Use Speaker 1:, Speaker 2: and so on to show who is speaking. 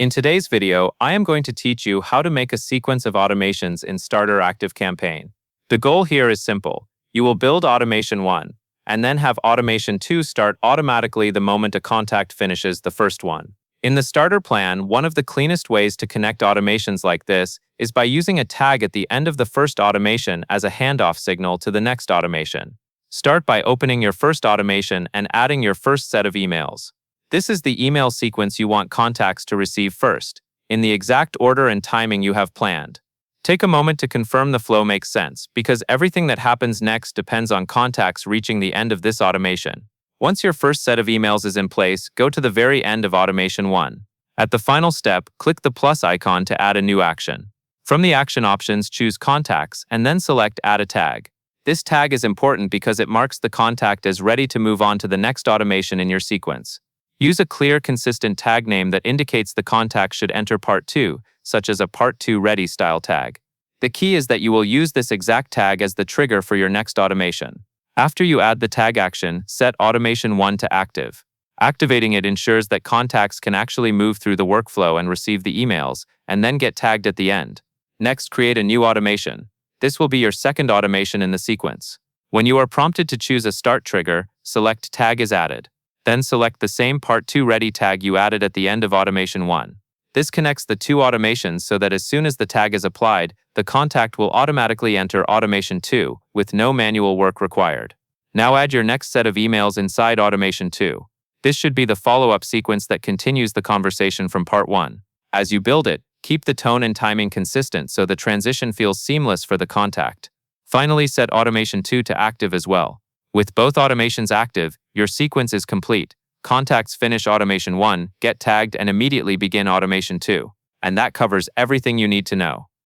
Speaker 1: In today's video, I am going to teach you how to make a sequence of automations in Starter Activecampaign. The goal here is simple. You will build automation 1, and then have automation 2 start automatically the moment a contact finishes the first one. In the starter plan, one of the cleanest ways to connect automations like this is by using a tag at the end of the first automation as a handoff signal to the next automation. Start by opening your first automation and adding your first set of emails. This is the email sequence you want contacts to receive first, in the exact order and timing you have planned. Take a moment to confirm the flow makes sense, because everything that happens next depends on contacts reaching the end of this automation. Once your first set of emails is in place, go to the very end of automation 1. At the final step, click the plus icon to add a new action. From the action options, choose Contacts and then select Add a Tag. This tag is important because it marks the contact as ready to move on to the next automation in your sequence. Use a clear, consistent tag name that indicates the contact should enter part 2, such as a part 2 ready style tag. The key is that you will use this exact tag as the trigger for your next automation. After you add the tag action, set automation 1 to active. Activating it ensures that contacts can actually move through the workflow and receive the emails, and then get tagged at the end. Next, create a new automation. This will be your second automation in the sequence. When you are prompted to choose a start trigger, select Tag is added. Then select the same Part 2 Ready tag you added at the end of Automation 1. This connects the two automations so that as soon as the tag is applied, the contact will automatically enter Automation 2, with no manual work required. Now add your next set of emails inside Automation 2. This should be the follow-up sequence that continues the conversation from Part 1. As you build it, keep the tone and timing consistent so the transition feels seamless for the contact. Finally, set Automation 2 to active as well. With both automations active, your sequence is complete. Contacts finish Automation 1, get tagged, and immediately begin Automation 2. And that covers everything you need to know.